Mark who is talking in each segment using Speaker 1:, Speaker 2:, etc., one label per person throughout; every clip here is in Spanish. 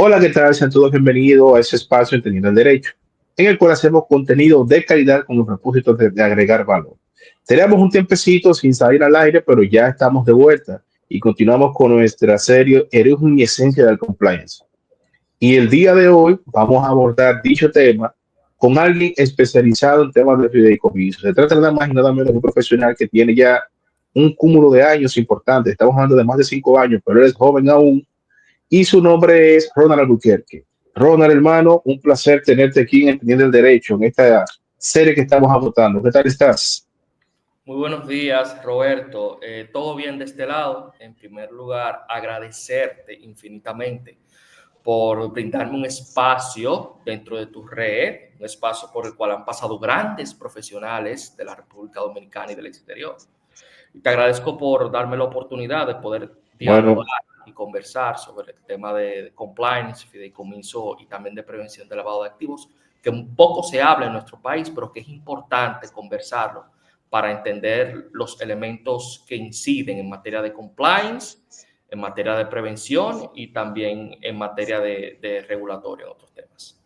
Speaker 1: Hola, ¿qué tal? Sean todos bienvenidos a ese espacio Entendiendo el Derecho, en el cual hacemos contenido de calidad con el propósito de agregar valor. Teníamos un tiempecito sin salir al aire, pero ya estamos de vuelta y continuamos con nuestra serie Origen y Esencia del Compliance. Y el día de hoy vamos a abordar dicho tema con alguien especializado en temas de fideicomiso. Se trata nada más y nada menos de un profesional que tiene ya un cúmulo de años importante. Estamos hablando de más de 5 años, pero él es joven aún y su nombre es Ronald Albuquerque. Ronald, hermano, un placer tenerte aquí en Entendiendo el Derecho, en esta serie que estamos abordando. ¿Qué tal estás?
Speaker 2: Muy buenos días, Roberto. ¿Todo bien de este lado? En primer lugar, agradecerte infinitamente por brindarme un espacio dentro de tu red, un espacio por el cual han pasado grandes profesionales de la República Dominicana y del exterior. Y te agradezco por darme la oportunidad de poder dialogar
Speaker 1: Bueno,
Speaker 2: y conversar sobre el tema de compliance, fideicomiso y también de prevención de lavado de activos, que un poco se habla en nuestro país, pero que es importante conversarlo para entender los elementos que inciden en materia de compliance, en materia de prevención y también en materia de regulatorio en otros temas.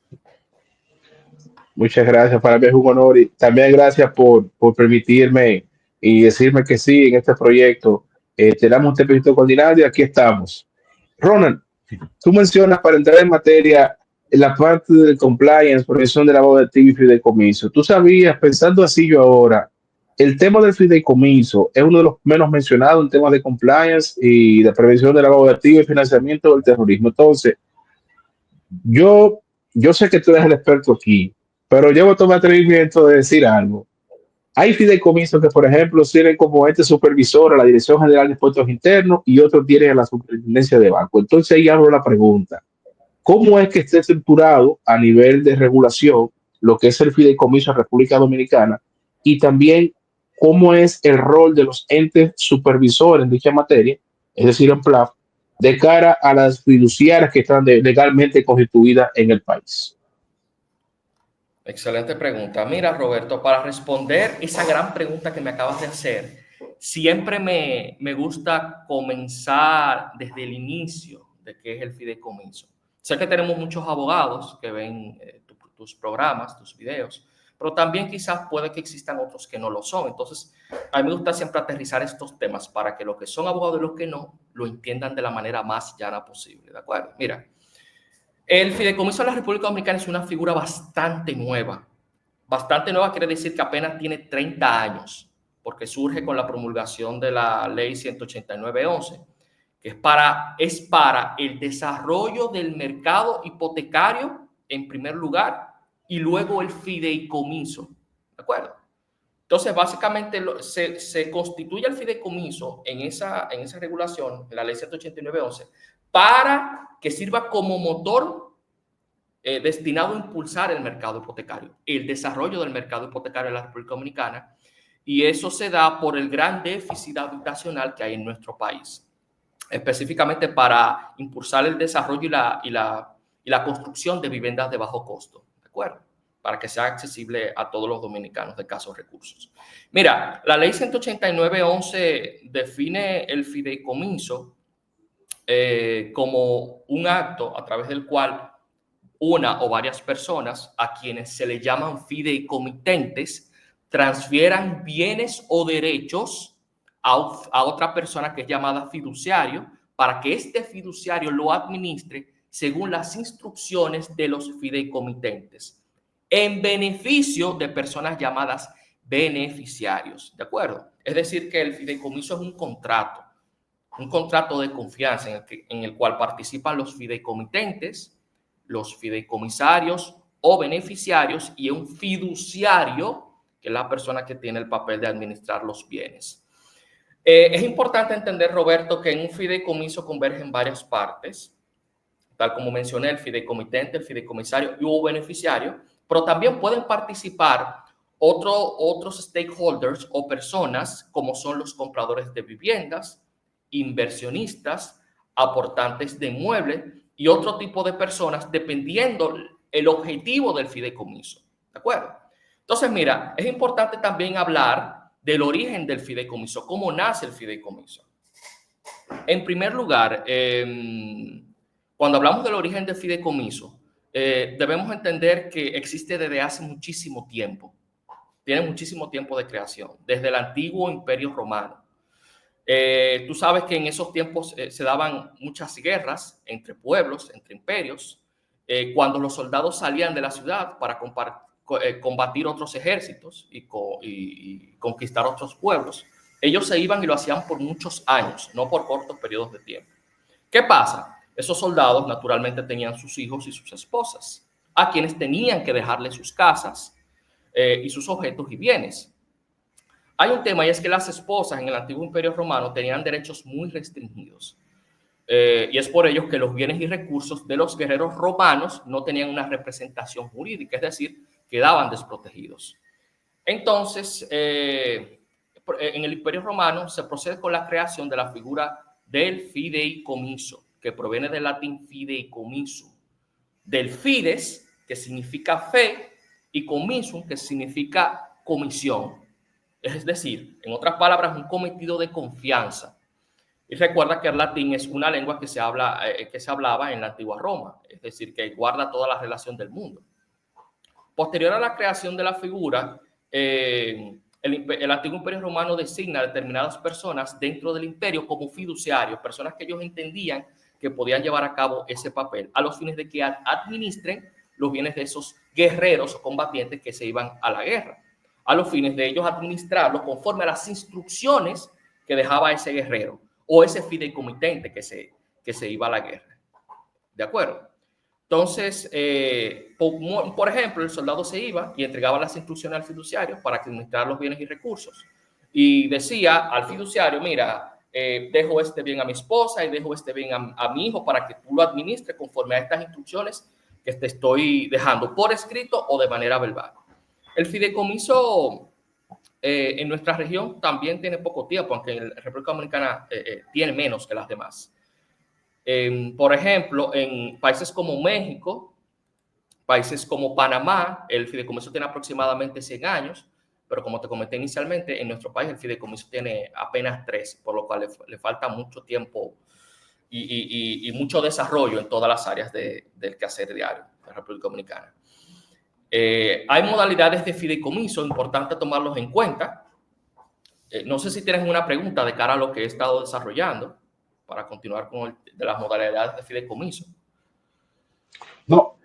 Speaker 1: muchas gracias. Para mí es un honor y también gracias por permitirme y decirme que sí en este proyecto. Tenemos un tiempecito coordinado y aquí estamos. Ronald, tú mencionas para entrar en materia en la parte del compliance, prevención de lavado de activos y fideicomiso. Tú sabías, pensando así yo ahora, el tema del fideicomiso es uno de los menos mencionados en temas de compliance y de prevención de lavado de activos y financiamiento del terrorismo. Entonces, yo, yo sé que tú eres el experto aquí, pero yo voy a tomar atrevimiento de decir algo. Hay fideicomisos que, por ejemplo, sirven como ente supervisor a la Dirección General de Impuestos Internos y otros tienen a la Superintendencia de Banco. Entonces ahí abro la pregunta. ¿Cómo es que esté estructurado a nivel de regulación lo que es el fideicomiso en República Dominicana? Y también cómo es el rol de los entes supervisores en dicha materia, es decir, en PLAF, de cara a las fiduciarias que están legalmente constituidas en el país.
Speaker 2: Excelente pregunta. Mira, Roberto, para responder esa gran pregunta que me acabas de hacer, siempre me gusta comenzar desde el inicio de qué es el fideicomiso. Sé que tenemos muchos abogados que ven tus programas, tus videos, pero también quizás puede que existan otros que no lo son. Entonces, a mí me gusta siempre aterrizar estos temas para que los que son abogados y los que no lo entiendan de la manera más llana posible. ¿De acuerdo? Mira. El fideicomiso de la República Dominicana es una figura bastante nueva. Bastante nueva quiere decir que apenas tiene 30 años, porque surge con la promulgación de la ley 189-11, que es para el desarrollo del mercado hipotecario en primer lugar y luego el fideicomiso. ¿De acuerdo? Entonces, básicamente se constituye el fideicomiso en esa regulación, en la ley 189-11, para que sirva como motor destinado a impulsar el mercado hipotecario, el desarrollo del mercado hipotecario en la República Dominicana, y eso se da por el gran déficit habitacional que hay en nuestro país, específicamente para impulsar el desarrollo y la construcción de viviendas de bajo costo, ¿de acuerdo? Para que sea accesible a todos los dominicanos de escasos recursos. Mira, la ley 189-11 define el fideicomiso como un acto a través del cual una o varias personas a quienes se le llaman fideicomitentes transfieran bienes o derechos a otra persona que es llamada fiduciario para que este fiduciario lo administre según las instrucciones de los fideicomitentes en beneficio de personas llamadas beneficiarios, ¿de acuerdo? Es decir, que el fideicomiso es un contrato de confianza en el cual participan los fideicomitentes, los fideicomisarios o beneficiarios y un fiduciario, que es la persona que tiene el papel de administrar los bienes. Es importante entender, Roberto, que en un fideicomiso convergen varias partes, tal como mencioné, el fideicomitente, el fideicomisario y o beneficiario, pero también pueden participar otros stakeholders o personas como son los compradores de viviendas, inversionistas, aportantes de inmuebles y otro tipo de personas dependiendo el objetivo del fideicomiso. ¿De acuerdo? Entonces, mira, es importante también hablar del origen del fideicomiso, cómo nace el fideicomiso. En primer lugar, Cuando hablamos del origen del fideicomiso, debemos entender que existe desde hace muchísimo tiempo. Tiene muchísimo tiempo de creación, desde el antiguo Imperio Romano. Tú sabes que en esos tiempos se daban muchas guerras entre pueblos, entre imperios, cuando los soldados salían de la ciudad para combatir otros ejércitos y conquistar otros pueblos. Ellos se iban y lo hacían por muchos años, no por cortos periodos de tiempo. ¿Qué pasa? Esos soldados naturalmente tenían sus hijos y sus esposas, a quienes tenían que dejarle sus casas y sus objetos y bienes. Hay un tema y es que las esposas en el antiguo Imperio Romano tenían derechos muy restringidos. Y es por ello que los bienes y recursos de los guerreros romanos no tenían una representación jurídica, es decir, quedaban desprotegidos. Entonces, en el Imperio Romano se procede con la creación de la figura del fideicomiso, que proviene del latín fideicomisum, del fides, que significa fe, y comisum, que significa comisión. Es decir, en otras palabras, un cometido de confianza. Y recuerda que el latín es una lengua que se hablaba en la antigua Roma, es decir, que guarda toda la relación del mundo. Posterior a la creación de la figura, el antiguo Imperio Romano designa a determinadas personas dentro del imperio como fiduciarios, personas que ellos entendían que podían llevar a cabo ese papel, a los fines de que administren los bienes de esos guerreros o combatientes que se iban a la guerra, a los fines de ellos administrarlo conforme a las instrucciones que dejaba ese guerrero o ese fideicomitente que se iba a la guerra. ¿De acuerdo? Entonces, por ejemplo, el soldado se iba y entregaba las instrucciones al fiduciario para administrar los bienes y recursos. Y decía al fiduciario, mira, dejo este bien a mi esposa y dejo este bien a mi hijo para que tú lo administres conforme a estas instrucciones que te estoy dejando por escrito o de manera verbal. El fideicomiso en nuestra región también tiene poco tiempo, aunque en la República Dominicana tiene menos que las demás. Por ejemplo, en países como México, países como Panamá, el fideicomiso tiene aproximadamente 100 años, pero como te comenté inicialmente, en nuestro país el fideicomiso tiene apenas 3, por lo cual le falta mucho tiempo y mucho desarrollo en todas las áreas del quehacer diario de la República Dominicana. Hay modalidades de fideicomiso, importante tomarlos en cuenta. No sé si tienes una pregunta de cara a lo que he estado desarrollando para continuar con de las modalidades de fideicomiso.
Speaker 1: No,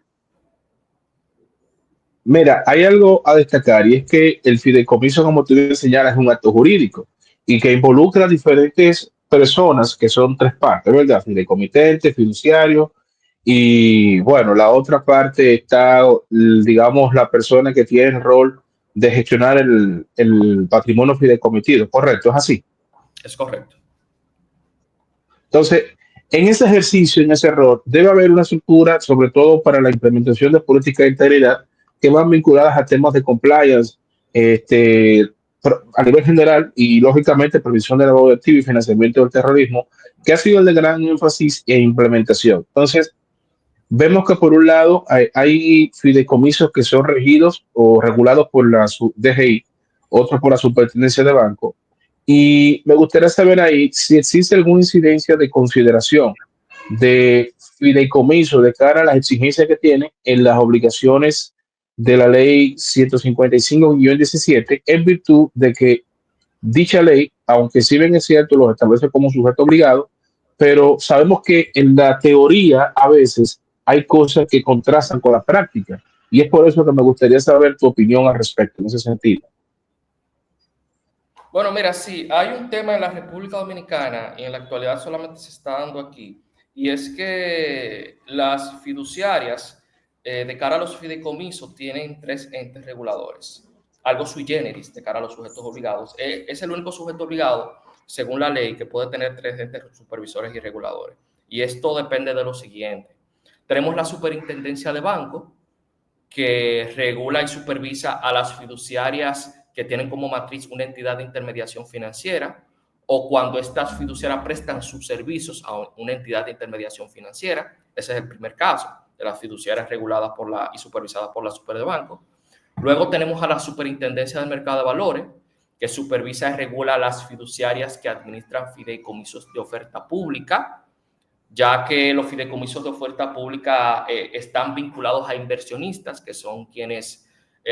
Speaker 1: mira, hay algo a destacar y es que el fideicomiso, como tú señalas, es un acto jurídico y que involucra a diferentes personas que son tres partes, ¿verdad? Fideicomitente, fiduciario y bueno, la otra parte está, digamos, la persona que tiene el rol de gestionar el patrimonio fideicomitido, ¿correcto? ¿Es así?
Speaker 2: Es correcto.
Speaker 1: Entonces, en ese ejercicio, en ese rol, debe haber una estructura, sobre todo para la implementación de políticas de integridad, que van vinculadas a temas de compliance, este, a nivel general y, lógicamente, prevención del lavado de activos y financiamiento del terrorismo, que ha sido el de gran énfasis e implementación. Entonces, vemos que, por un lado, hay fideicomisos que son regidos o regulados por la DGI, otros por la Superintendencia de Banco, y me gustaría saber ahí si existe alguna incidencia de consideración de fideicomiso de cara a las exigencias que tiene en las obligaciones de la ley 155-17, en virtud de que dicha ley, aunque si bien es cierto, los establece como sujeto obligado, pero sabemos que en la teoría a veces hay cosas que contrastan con la práctica. Y es por eso que me gustaría saber tu opinión al respecto en ese sentido.
Speaker 2: Bueno, mira, sí, hay un tema en la República Dominicana y en la actualidad solamente se está dando aquí, y es que las fiduciarias de cara a los fideicomisos tienen 3 entes reguladores, algo sui generis de cara a los sujetos obligados. Es el único sujeto obligado, según la ley, que puede tener 3 entes supervisores y reguladores. Y esto depende de lo siguiente. Tenemos la Superintendencia de Banco, que regula y supervisa a las fiduciarias que tienen como matriz una entidad de intermediación financiera o cuando estas fiduciarias prestan sus servicios a una entidad de intermediación financiera. Ese es el primer caso de las fiduciarias reguladas y supervisadas por la Superdebanco. Luego tenemos a la Superintendencia del Mercado de Valores, que supervisa y regula a las fiduciarias que administran fideicomisos de oferta pública ya que los fideicomisos de oferta pública están vinculados a inversionistas, que son quienes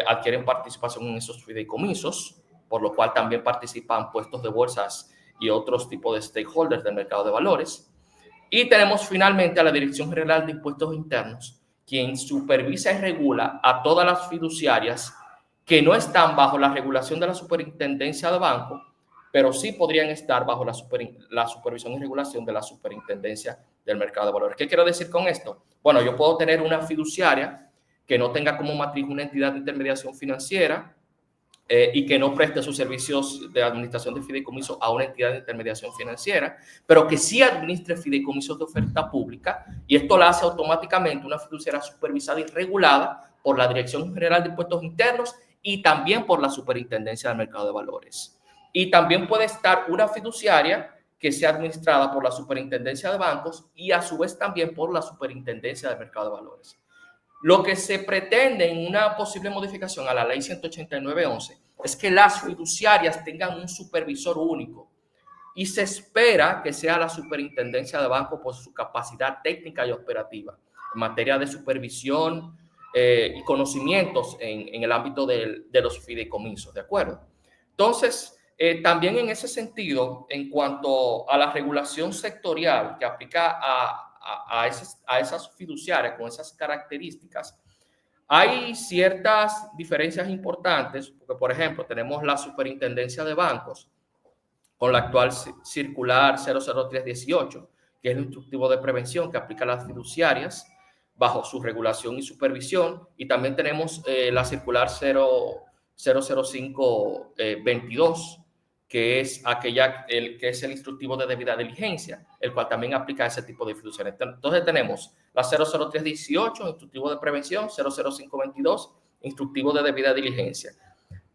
Speaker 2: adquieren participación en esos fideicomisos, por lo cual también participan puestos de bolsas y otros tipos de stakeholders del mercado de valores. Y tenemos finalmente a la Dirección General de Impuestos Internos, quien supervisa y regula a todas las fiduciarias que no están bajo la regulación de la Superintendencia de Banco, pero sí podrían estar bajo la supervisión y regulación de la Superintendencia del Mercado de Valores. ¿Qué quiero decir con esto? Bueno, yo puedo tener una fiduciaria que no tenga como matriz una entidad de intermediación financiera y que no preste sus servicios de administración de fideicomiso a una entidad de intermediación financiera, pero que sí administre fideicomisos de oferta pública, y esto la hace automáticamente una fiduciaria supervisada y regulada por la Dirección General de Impuestos Internos y también por la Superintendencia del Mercado de Valores. Y también puede estar una fiduciaria que sea administrada por la Superintendencia de Bancos y a su vez también por la Superintendencia del Mercado de Valores. Lo que se pretende en una posible modificación a la ley 189.11 es que las fiduciarias tengan un supervisor único y se espera que sea la Superintendencia de Banco por su capacidad técnica y operativa en materia de supervisión y conocimientos en el ámbito de los fideicomisos, ¿de acuerdo? Entonces, también en ese sentido, en cuanto a la regulación sectorial que aplica a esas fiduciarias con esas características, hay ciertas diferencias importantes, porque por ejemplo tenemos la Superintendencia de Bancos con la actual circular 00318, que es el instructivo de prevención que aplica a las fiduciarias bajo su regulación y supervisión, y también tenemos la circular 00522, que es que es el instructivo de debida diligencia, el cual también aplica a ese tipo de fiduciarias. Entonces tenemos la 00318, instructivo de prevención, 00522, instructivo de debida diligencia.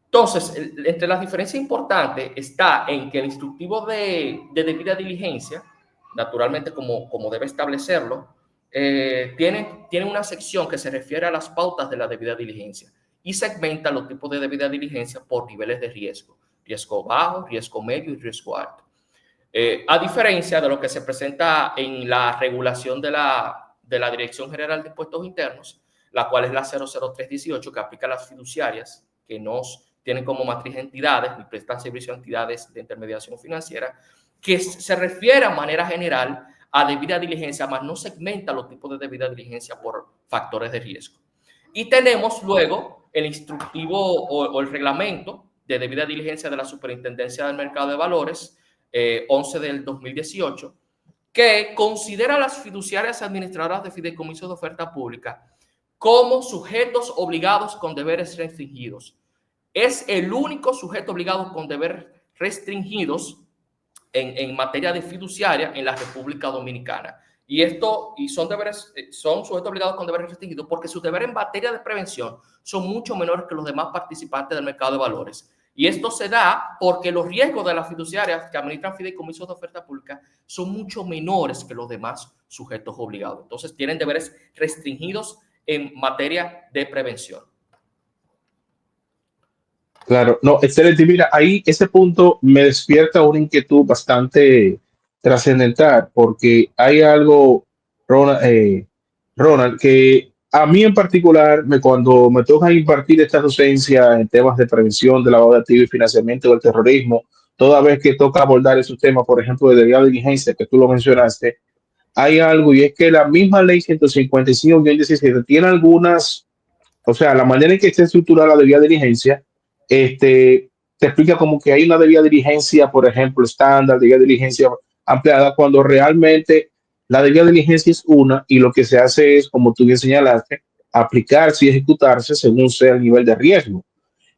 Speaker 2: Entonces, entre las diferencias importantes está en que el instructivo de debida diligencia, naturalmente como debe establecerlo, tiene una sección que se refiere a las pautas de la debida diligencia y segmenta los tipos de debida diligencia por niveles de riesgo. Riesgo bajo, riesgo medio y riesgo alto. A diferencia de lo que se presenta en la regulación de la Dirección General de Impuestos Internos, la cual es la 00318, que aplica a las fiduciarias que no tienen como matriz entidades ni prestan servicio a entidades de intermediación financiera, que se refiere a manera general a debida diligencia, más no segmenta los tipos de debida diligencia por factores de riesgo. Y tenemos luego el instructivo o el reglamento de debida diligencia de la Superintendencia del Mercado de Valores, 11 del 2018, que considera a las fiduciarias administradoras de fideicomisos de oferta pública como sujetos obligados con deberes restringidos. Es el único sujeto obligado con deberes restringidos en materia de fiduciaria en la República Dominicana. Y son sujetos obligados con deberes restringidos porque sus deberes en materia de prevención son mucho menores que los demás participantes del mercado de valores. Y esto se da porque los riesgos de las fiduciarias que administran fideicomisos de oferta pública son mucho menores que los demás sujetos obligados. Entonces, tienen deberes restringidos en materia de prevención.
Speaker 1: Claro, no, excelente. Mira, ahí ese punto me despierta una inquietud bastante trascendental, porque hay algo, Ronald, que a mí en particular, cuando me toca impartir esta docencia en temas de prevención de lavado de activos y financiamiento del terrorismo, toda vez que toca abordar esos temas, por ejemplo, de debida diligencia, que tú lo mencionaste, hay algo, y es que la misma ley 155-17 tiene algunas, o sea, la manera en que está estructurada la debida diligencia, te explica como que hay una debida diligencia, por ejemplo, estándar, debida diligencia ampliada, cuando realmente la debida diligencia es una y lo que se hace es, como tú bien señalaste, aplicarse y ejecutarse según sea el nivel de riesgo.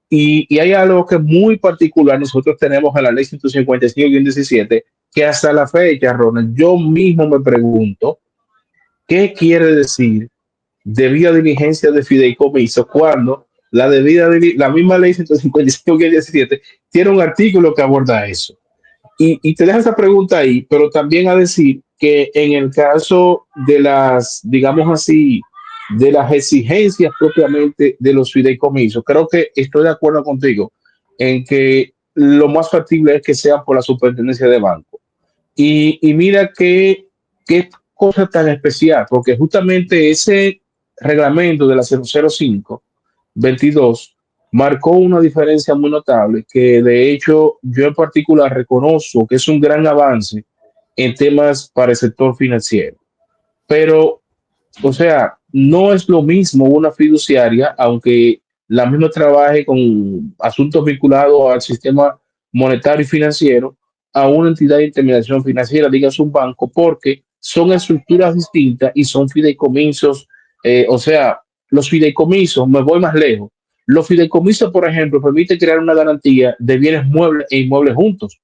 Speaker 1: Y hay algo que es muy particular, nosotros tenemos en la ley 155-17, que hasta la fecha, Ronald, yo mismo me pregunto, ¿qué quiere decir debida diligencia de fideicomiso cuando la misma ley 155-17 tiene un artículo que aborda eso? Y te deja esa pregunta ahí, pero también a decir que en el caso de las, digamos así, de las exigencias propiamente de los fideicomisos, creo que estoy de acuerdo contigo en que lo más factible es que sea por la superintendencia de banco. Y mira que cosa tan especial, porque justamente ese reglamento de la 005-22 marcó una diferencia muy notable que de hecho yo en particular reconozco que es un gran avance en temas para el sector financiero. Pero, o sea, no es lo mismo una fiduciaria, aunque la misma trabaje con asuntos vinculados al sistema monetario y financiero, a una entidad de intermediación financiera, digas un banco, porque son estructuras distintas y son fideicomisos. O sea, los fideicomisos, me voy más lejos. Los fideicomisos, por ejemplo, permiten crear una garantía de bienes muebles e inmuebles juntos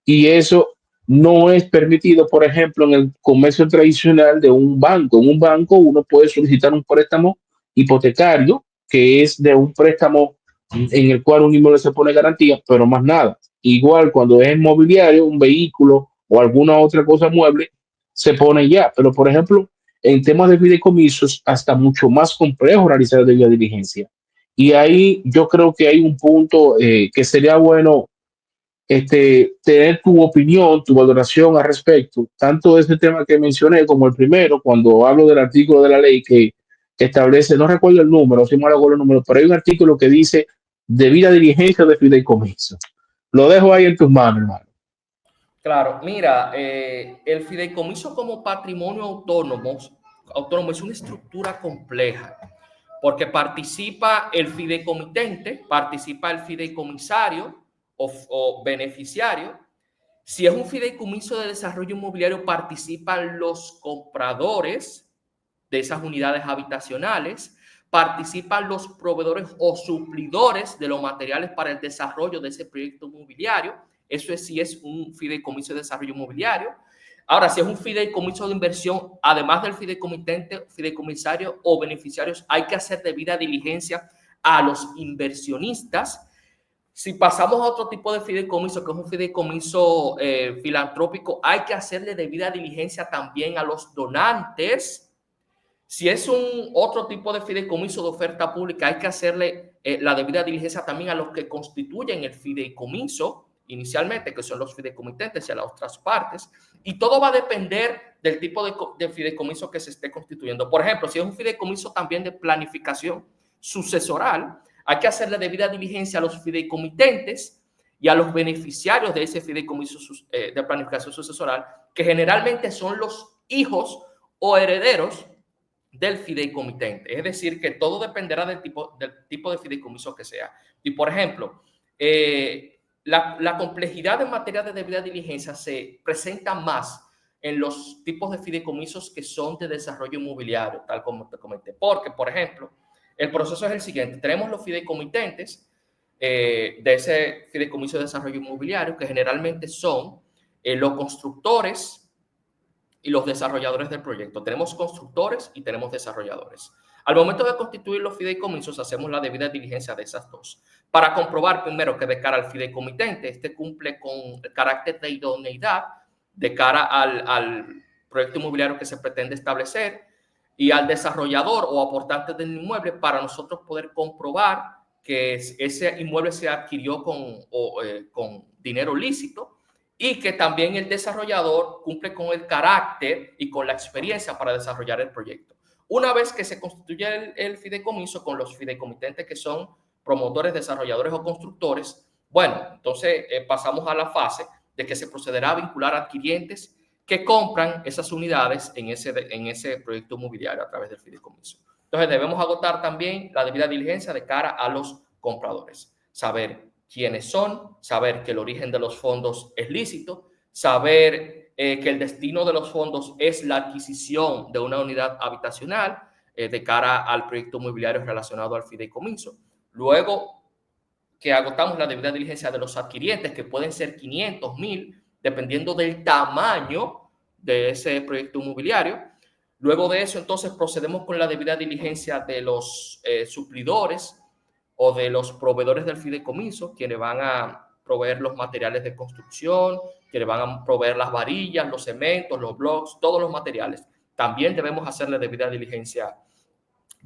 Speaker 1: y eso no es permitido, por ejemplo, en el comercio tradicional de un banco. En un banco uno puede solicitar un préstamo hipotecario, que es de un préstamo en el cual un inmueble se pone garantía, pero más nada. Igual cuando es inmobiliario, un vehículo o alguna otra cosa mueble, se pone ya. Pero, por ejemplo, en temas de fideicomisos, hasta mucho más complejo realizar debida diligencia. Y ahí yo creo que hay un punto que sería bueno tener tu opinión, tu valoración al respecto, tanto de este tema que mencioné como el primero, cuando hablo del artículo de la ley que establece, no recuerdo el número, si mal hago el número, pero hay un artículo que dice debida diligencia de fideicomiso. Lo dejo ahí en tus manos, hermano.
Speaker 2: Claro, mira, el fideicomiso como patrimonio autónomo es una estructura compleja, porque participa el fideicomitente, participa el fideicomisario o beneficiario. Si es un fideicomiso de desarrollo inmobiliario, participan los compradores de esas unidades habitacionales, participan los proveedores o suplidores de los materiales para el desarrollo de ese proyecto inmobiliario. Eso es si es un fideicomiso de desarrollo inmobiliario. Ahora, si es un fideicomiso de inversión, además del fideicomitente, fideicomisario o beneficiarios, hay que hacer debida diligencia a los inversionistas. Si pasamos a otro tipo de fideicomiso, que es un fideicomiso filantrópico, hay que hacerle debida diligencia también a los donantes. Si es un otro tipo de fideicomiso de oferta pública, hay que hacerle la debida diligencia también a los que constituyen el fideicomiso inicialmente, que son los fideicomitentes y a las otras partes. Y todo va a depender del tipo de fideicomiso que se esté constituyendo. Por ejemplo, si es un fideicomiso también de planificación sucesoral, hay que hacerle debida diligencia a los fideicomitentes y a los beneficiarios de ese fideicomiso de planificación sucesoral, que generalmente son los hijos o herederos del fideicomitente. Es decir, que todo dependerá del tipo de fideicomiso que sea. Y, por ejemplo, la complejidad en materia de debida diligencia se presenta más en los tipos de fideicomisos que son de desarrollo inmobiliario, tal como te comenté. Porque, por ejemplo, el proceso es el siguiente. Tenemos los fideicomitentes de ese fideicomiso de desarrollo inmobiliario, que generalmente son los constructores y los desarrolladores del proyecto. Tenemos constructores y tenemos desarrolladores. Al momento de constituir los fideicomisos, hacemos la debida diligencia de esas dos, para comprobar primero que de cara al fideicomitente, este cumple con el carácter de idoneidad de cara al proyecto inmobiliario que se pretende establecer, y al desarrollador o aportante del inmueble, para nosotros poder comprobar que ese inmueble se adquirió con dinero lícito, y que también el desarrollador cumple con el carácter y con la experiencia para desarrollar el proyecto. Una vez que se constituye el fideicomiso con los fideicomitentes que son promotores, desarrolladores o constructores, bueno, entonces pasamos a la fase de que se procederá a vincular adquirientes que compran esas unidades en ese proyecto inmobiliario a través del fideicomiso. Entonces debemos agotar también la debida diligencia de cara a los compradores, saber quiénes son, saber que el origen de los fondos es lícito, saber que el destino de los fondos es la adquisición de una unidad habitacional de cara al proyecto inmobiliario relacionado al fideicomiso. Luego que agotamos la debida diligencia de los adquirientes, que pueden ser 500, 1000, dependiendo del tamaño de ese proyecto inmobiliario. Luego de eso, entonces, procedemos con la debida diligencia de los suplidores o de los proveedores del fideicomiso, quienes van a proveer los materiales de construcción, quienes van a proveer las varillas, los cementos, los blocks, todos los materiales. También debemos hacerle debida diligencia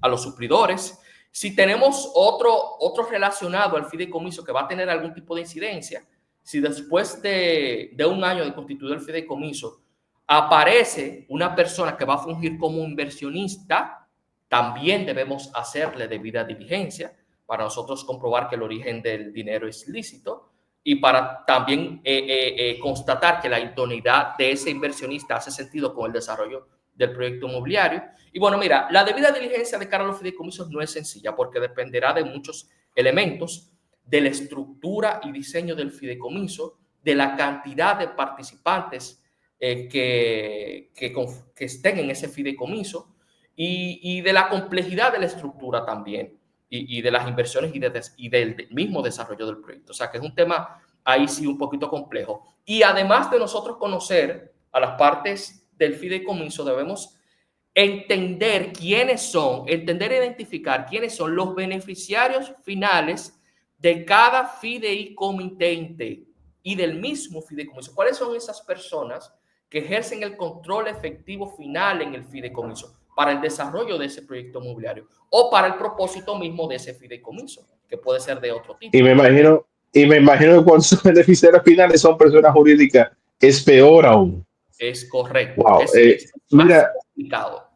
Speaker 2: a los suplidores. Si tenemos otro relacionado al fideicomiso que va a tener algún tipo de incidencia, si después de un año de constituir el fideicomiso aparece una persona que va a fungir como inversionista, también debemos hacerle debida diligencia para nosotros comprobar que el origen del dinero es lícito y para también constatar que la idoneidad de ese inversionista hace sentido con el desarrollo del proyecto inmobiliario. Y bueno, mira, la debida diligencia de cara a los fideicomisos no es sencilla porque dependerá de muchos elementos, de la estructura y diseño del fideicomiso, de la cantidad de participantes que estén en ese fideicomiso y de la complejidad de la estructura también y de las inversiones y del mismo desarrollo del proyecto. O sea, que es un tema ahí sí un poquito complejo. Y además de nosotros conocer a las partes del fideicomiso, debemos entender quiénes son, entender e identificar quiénes son los beneficiarios finales de cada fideicomitente y del mismo fideicomiso. ¿Cuáles son esas personas que ejercen el control efectivo final en el fideicomiso para el desarrollo de ese proyecto inmobiliario o para el propósito mismo de ese fideicomiso, que puede ser de otro tipo?
Speaker 1: Y me imagino que cuando son beneficiarios finales son personas jurídicas, es peor aún.
Speaker 2: Es correcto,
Speaker 1: Wow.
Speaker 2: es más
Speaker 1: Mira,
Speaker 2: complicado.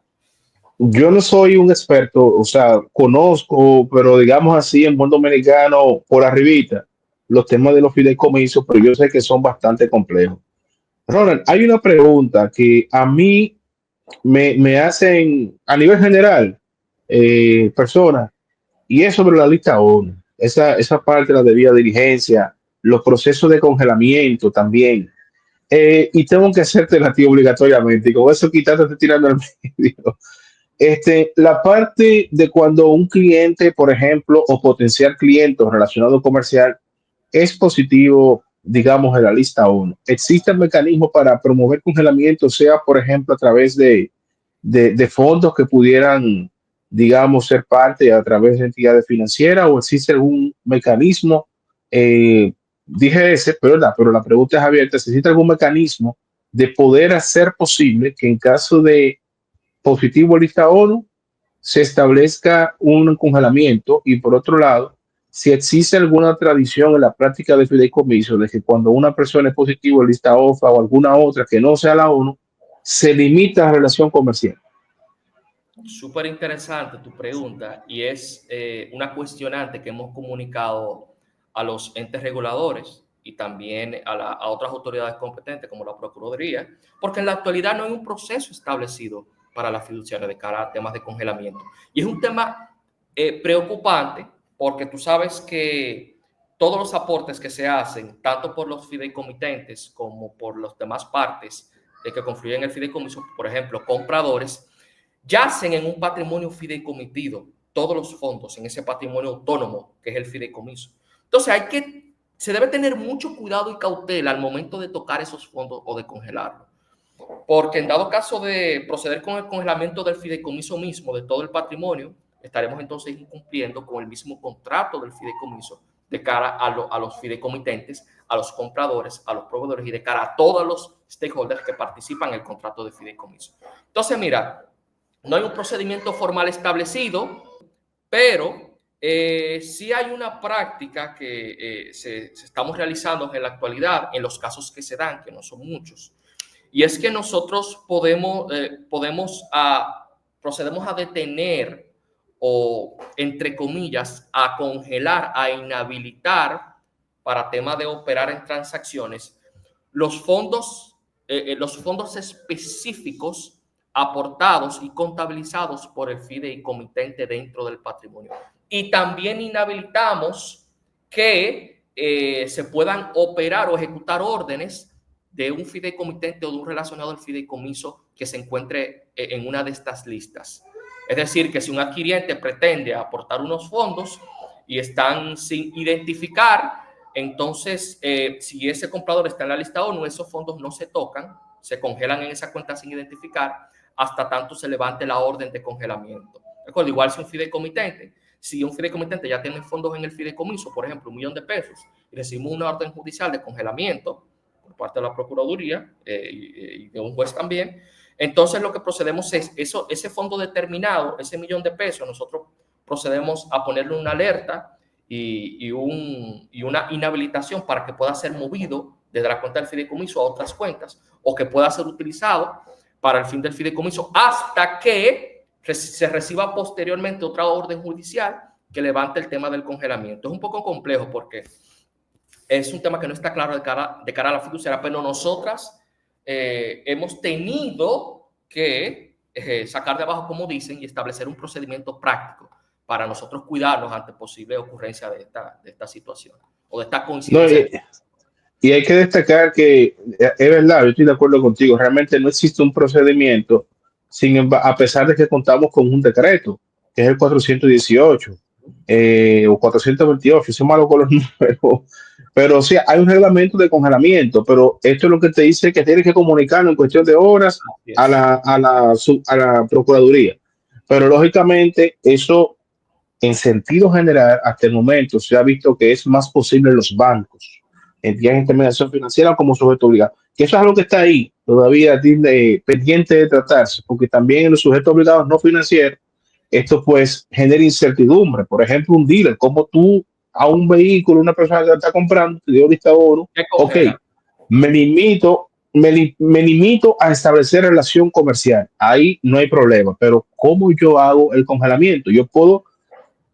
Speaker 1: yo no soy un experto, o sea, conozco, pero digamos así, en buen dominicano, por arribita, los temas de los fideicomisos, pero yo sé que son bastante complejos. Ronald, hay una pregunta que a mí me hacen a nivel general personas, y es sobre la lista ONU, esa parte de la debida diligencia, los procesos de congelamiento también. Y tengo que hacerte la tía obligatoriamente, y con eso quitarte, te tirando al medio. La parte de cuando un cliente, por ejemplo, o potencial cliente o relacionado comercial es positivo, digamos, en la lista 1. ¿Existe el mecanismo para promover congelamiento, sea, por ejemplo, a través de fondos que pudieran, digamos, ser parte a través de entidades financieras o existe algún mecanismo? Dije ese, pero la pregunta es abierta. ¿Si existe algún mecanismo de poder hacer posible que en caso de positivo lista ONU se establezca un congelamiento y por otro lado, si existe alguna tradición en la práctica de fideicomiso de que cuando una persona es positivo en lista OFA o alguna otra que no sea la ONU, se limita la relación comercial?
Speaker 2: Súper interesante tu pregunta y es una cuestionante que hemos comunicado a los entes reguladores y también a otras autoridades competentes como la Procuraduría, porque en la actualidad no hay un proceso establecido para la fiduciaria de cara a temas de congelamiento. Y es un tema preocupante porque tú sabes que todos los aportes que se hacen, tanto por los fideicomitentes como por las demás partes que confluyen en el fideicomiso, por ejemplo, compradores, yacen en un patrimonio fideicomitido, todos los fondos en ese patrimonio autónomo que es el fideicomiso. Entonces se debe tener mucho cuidado y cautela al momento de tocar esos fondos o de congelarlos, porque en dado caso de proceder con el congelamiento del fideicomiso mismo, de todo el patrimonio, estaremos entonces incumpliendo con el mismo contrato del fideicomiso de cara a los fideicomitentes, a los compradores, a los proveedores y de cara a todos los stakeholders que participan en el contrato de fideicomiso. Entonces, mira, no hay un procedimiento formal establecido, pero sí hay una práctica que estamos realizando en la actualidad, en los casos que se dan, que no son muchos, y es que nosotros procedemos a detener o, entre comillas, a congelar, a inhabilitar para tema de operar en transacciones los fondos específicos aportados y contabilizados por el fideicomitente dentro del patrimonio. Y también inhabilitamos que se puedan operar o ejecutar órdenes de un fideicomitente o de un relacionado al fideicomiso que se encuentre en una de estas listas. Es decir, que si un adquiriente pretende aportar unos fondos y están sin identificar, entonces si ese comprador está en la lista ONU, esos fondos no se tocan, se congelan en esa cuenta sin identificar hasta tanto se levante la orden de congelamiento. Recuerda, igual si un fideicomitente ya tiene fondos en el fideicomiso, por ejemplo, $1,000,000, y recibimos una orden judicial de congelamiento por parte de la Procuraduría y de un juez también, entonces lo que procedemos es ese fondo determinado, ese $1,000,000, nosotros procedemos a ponerle una alerta y una inhabilitación para que pueda ser movido desde la cuenta del fideicomiso a otras cuentas, o que pueda ser utilizado para el fin del fideicomiso hasta que se reciba posteriormente otra orden judicial que levante el tema del congelamiento. Es un poco complejo porque es un tema que no está claro de cara a la fiduciaria, pero nosotras hemos tenido que sacar de abajo, como dicen, y establecer un procedimiento práctico para nosotros cuidarnos ante posible ocurrencia de esta situación o de esta
Speaker 1: No,
Speaker 2: coincidencia.
Speaker 1: y hay que destacar que es verdad, yo estoy de acuerdo contigo, realmente no existe un procedimiento, a pesar de que contamos con un decreto, que es el 418 o 428, soy malo con los números, pero sí, hay un reglamento de congelamiento, pero esto es lo que te dice que tienes que comunicarlo en cuestión de horas a la Procuraduría. Pero lógicamente eso, en sentido general, hasta el momento se ha visto que es más posible en los bancos, entidades de intermediación financiera como sujeto obligado. Que eso es algo que está ahí todavía pendiente de tratarse, porque también en los sujetos obligados no financieros, esto pues genera incertidumbre. Por ejemplo, un dealer, como tú a un vehículo, una persona que está comprando, te dio lista oro, ok, me limito a establecer relación comercial. Ahí no hay problema, pero ¿cómo yo hago el congelamiento? Yo puedo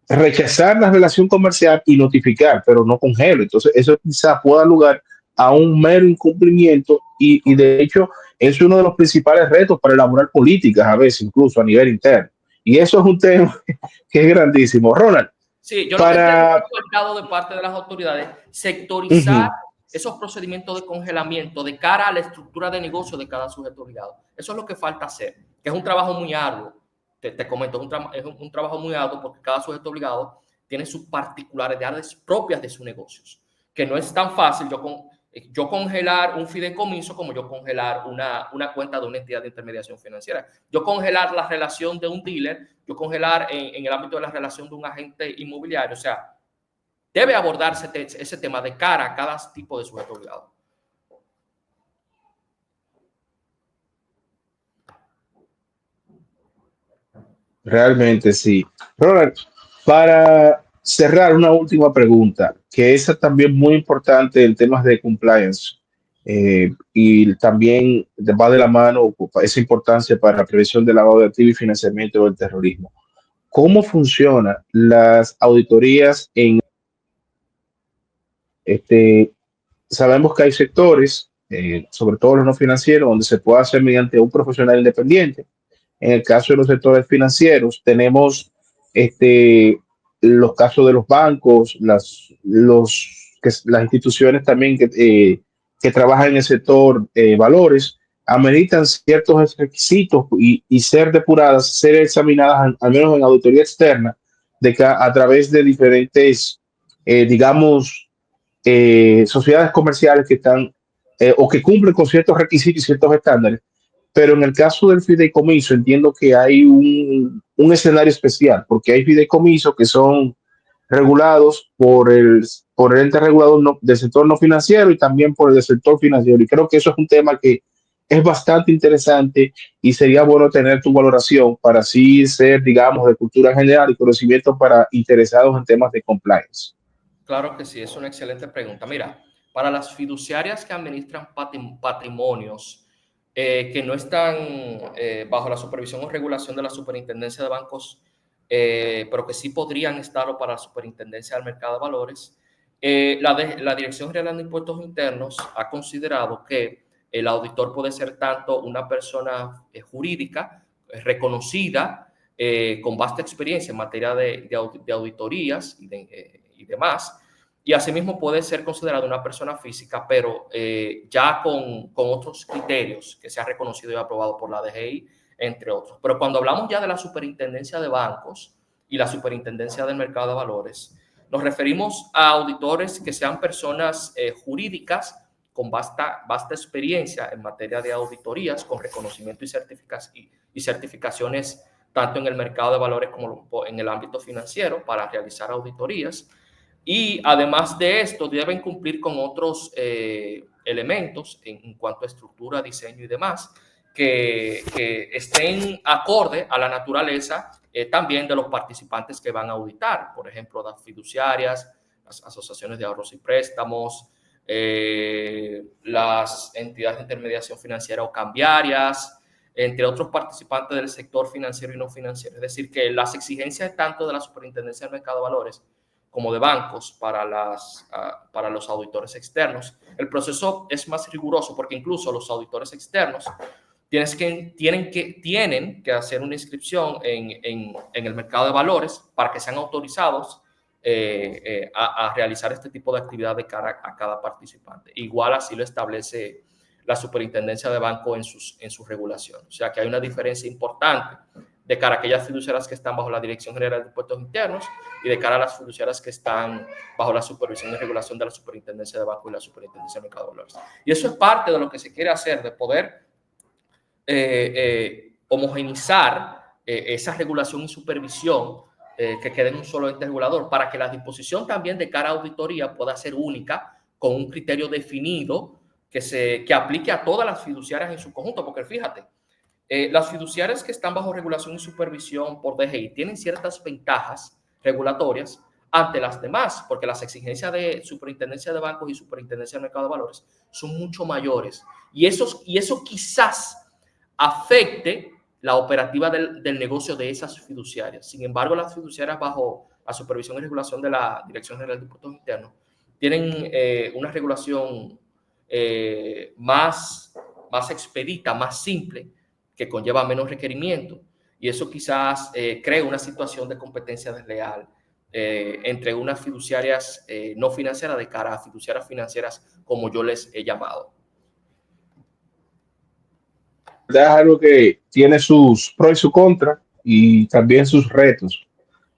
Speaker 1: rechazar la relación comercial y notificar, pero no congelo. Entonces, eso quizás pueda dar lugar a un mero incumplimiento y de hecho es uno de los principales retos para elaborar políticas, a veces incluso a nivel interno. Y eso es un tema que es grandísimo. Ronald,
Speaker 2: Sí, yo lo que entiendo
Speaker 1: para...
Speaker 2: es de parte de las autoridades sectorizar
Speaker 1: Uh-huh.
Speaker 2: esos procedimientos de congelamiento de cara a la estructura de negocio de cada sujeto obligado. Eso es lo que falta hacer, que es un trabajo muy arduo. Te comento, es un trabajo muy arduo porque cada sujeto obligado tiene sus particularidades propias de sus negocios, que no es tan fácil yo congelar un fideicomiso como yo congelar una cuenta de una entidad de intermediación financiera. Yo congelar la relación de un dealer, yo congelar en el ámbito de la relación de un agente inmobiliario. O sea, debe abordarse ese tema de cara a cada tipo de sujeto obligado.
Speaker 1: Realmente sí. Ronald, para cerrar una última pregunta, que es también muy importante en temas de compliance y también va de la mano esa importancia para la prevención del lavado de activos y financiamiento del terrorismo. ¿Cómo funcionan las auditorías en este? Sabemos que hay sectores, sobre todo los no financieros, donde se puede hacer mediante un profesional independiente. En el caso de los sectores financieros, tenemos los casos de los bancos, las instituciones también que trabajan en el sector valores, ameritan ciertos requisitos y ser depuradas, ser examinadas, al menos en auditoría externa, a través de diferentes, digamos, sociedades comerciales que están o que cumplen con ciertos requisitos y ciertos estándares, pero en el caso del fideicomiso entiendo que hay un escenario especial, porque hay fideicomisos que son regulados por el ente regulador del sector no financiero y también por el del sector financiero. Y creo que eso es un tema que es bastante interesante y sería bueno tener tu valoración para así ser, digamos, de cultura general y conocimiento para interesados en temas de compliance.
Speaker 2: Claro que sí, es una excelente pregunta. Mira, para las fiduciarias que administran patrimonios que no están bajo la supervisión o regulación de la Superintendencia de Bancos, pero que sí podrían estarlo para la Superintendencia del Mercado de Valores, la Dirección General de Impuestos Internos ha considerado que el auditor puede ser tanto una persona jurídica reconocida, con vasta experiencia en materia de auditorías y demás, y asimismo puede ser considerado una persona física, pero ya con otros criterios que se ha reconocido y aprobado por la DGI, entre otros. Pero cuando hablamos ya de la Superintendencia de Bancos y la Superintendencia del Mercado de Valores, nos referimos a auditores que sean personas jurídicas con vasta experiencia en materia de auditorías, con reconocimiento y certificaciones tanto en el mercado de valores como en el ámbito financiero para realizar auditorías. Y además de esto, deben cumplir con otros elementos en cuanto a estructura, diseño y demás, que estén acorde a la naturaleza también de los participantes que van a auditar. Por ejemplo, las fiduciarias, las asociaciones de ahorros y préstamos, las entidades de intermediación financiera o cambiarias, entre otros participantes del sector financiero y no financiero. Es decir, que las exigencias tanto de la Superintendencia del Mercado de Valores como de bancos para los auditores externos, el proceso es más riguroso porque incluso los auditores externos tienen que hacer una inscripción en el mercado de valores para que sean autorizados a realizar este tipo de actividad de cara a cada participante. Igual así lo establece la Superintendencia de Banco en su regulación. O sea que hay una diferencia importante de cara a aquellas fiduciarias que están bajo la Dirección General de Impuestos Internos y de cara a las fiduciarias que están bajo la supervisión y regulación de la Superintendencia de Banco y la Superintendencia de Mercado de Valores. Y eso es parte de lo que se quiere hacer, de poder homogenizar esa regulación y supervisión que quede en un solo ente regulador, para que la disposición también de cara a auditoría pueda ser única, con un criterio definido que aplique a todas las fiduciarias en su conjunto, porque fíjate, las fiduciarias que están bajo regulación y supervisión por DGI tienen ciertas ventajas regulatorias ante las demás, porque las exigencias de superintendencia de bancos y superintendencia de mercado de valores son mucho mayores, y eso quizás afecte la operativa del negocio de esas fiduciarias. Sin embargo, las fiduciarias bajo la supervisión y regulación de la Dirección General de Impuestos Internos tienen una regulación más expedita, más simple, que conlleva menos requerimientos, y eso quizás cree una situación de competencia desleal entre unas fiduciarias no financieras de cara a fiduciarias financieras, como yo les he llamado.
Speaker 1: Es algo que tiene sus pros y sus contras y también sus retos,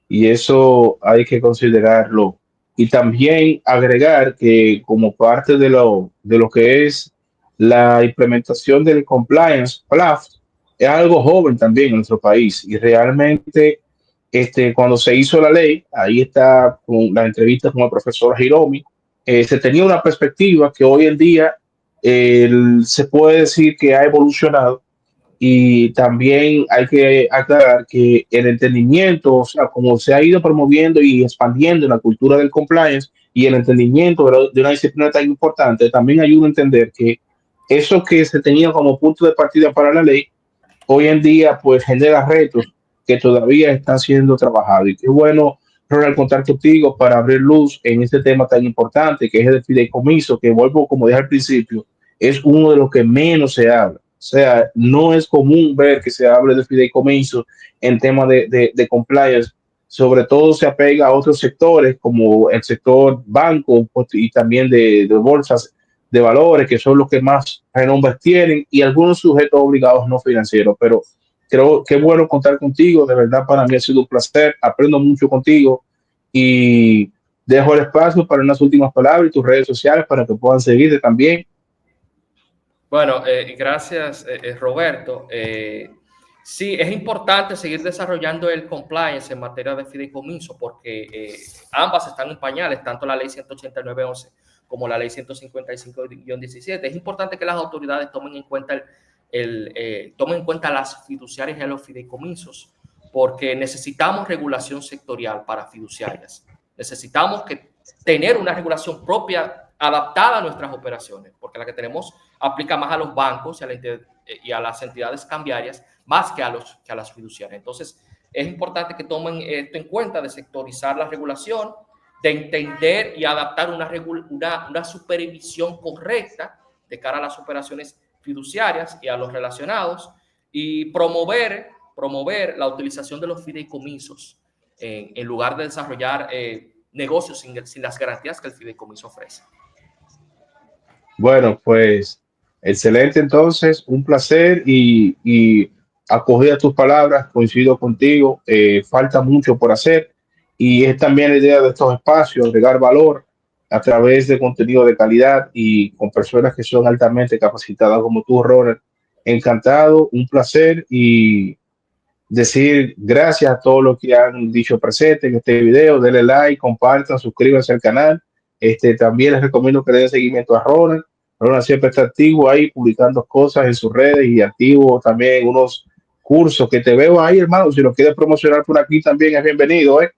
Speaker 1: y eso hay que considerarlo. Y también agregar que como parte de lo que es la implementación del compliance PLAF, es algo joven también en nuestro país, y realmente cuando se hizo la ley, ahí está con la entrevista con el profesor Hiromi, se tenía una perspectiva que hoy en día se puede decir que ha evolucionado. Y también hay que aclarar que el entendimiento, o sea, como se ha ido promoviendo y expandiendo la cultura del compliance y el entendimiento de una disciplina tan importante, también ayuda a entender que eso que se tenía como punto de partida para la ley, hoy en día pues genera retos que todavía están siendo trabajados. Y qué bueno, Ronald, contar contigo para abrir luz en este tema tan importante que es el fideicomiso, que vuelvo, como dije al principio, es uno de los que menos se habla. O sea, no es común ver que se hable de fideicomiso en temas de compliance. Sobre todo se apega a otros sectores como el sector banco y también de bolsas de valores, que son los que más renombre tienen, y algunos sujetos obligados no financieros. Pero creo que es bueno contar contigo. De verdad, para mí ha sido un placer. Aprendo mucho contigo y dejo el espacio para unas últimas palabras y tus redes sociales para que puedan seguirte también.
Speaker 2: Bueno, gracias, Roberto. Sí, es importante seguir desarrollando el compliance en materia de fideicomiso, porque ambas están en pañales, tanto la ley 189.11 como la ley 155-17. Es importante que las autoridades tomen en cuenta tomen en cuenta las fiduciarias y los fideicomisos, porque necesitamos regulación sectorial para fiduciarias. Necesitamos tener una regulación propia adaptada a nuestras operaciones, porque la que tenemos aplica más a los bancos y a las entidades cambiarias, más que a las fiduciarias. Entonces, es importante que tomen esto en cuenta, de sectorizar la regulación, de entender y adaptar una supervisión correcta de cara a las operaciones fiduciarias y a los relacionados, y promover la utilización de los fideicomisos en lugar de desarrollar negocios sin las garantías que el fideicomiso ofrece.
Speaker 1: Bueno, pues excelente entonces, un placer y acogida tus palabras, coincido contigo, falta mucho por hacer, y es también la idea de estos espacios, agregar valor a través de contenido de calidad y con personas que son altamente capacitadas como tú, Ronald. Encantado, un placer, y decir gracias a todos los que han dicho presente en este video. Denle like, compartan, suscríbanse al canal. También les recomiendo que le den seguimiento a Ronald. Ronald siempre está activo ahí publicando cosas en sus redes, y activo también en unos cursos que te veo ahí, hermano. Si lo quieres promocionar por aquí también es bienvenido, ¿eh?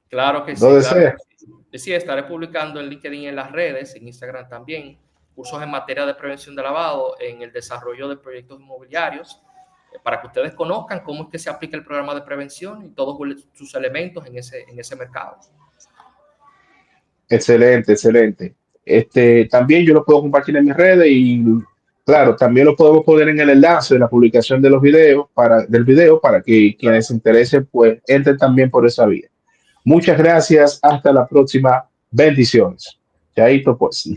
Speaker 2: Claro que sí,
Speaker 1: Donde
Speaker 2: claro
Speaker 1: sea.
Speaker 2: que sí. decía, estaré publicando en LinkedIn, en las redes, en Instagram también, cursos en materia de prevención de lavado en el desarrollo de proyectos inmobiliarios, para que ustedes conozcan cómo es que se aplica el programa de prevención y todos sus elementos en ese mercado.
Speaker 1: Excelente, excelente. También yo lo puedo compartir en mis redes y claro, también lo podemos poner en el enlace de la publicación de los videos del video para que quienes se interesen pues entren también por esa vía. Muchas gracias. Hasta la próxima. Bendiciones. Chaito pues.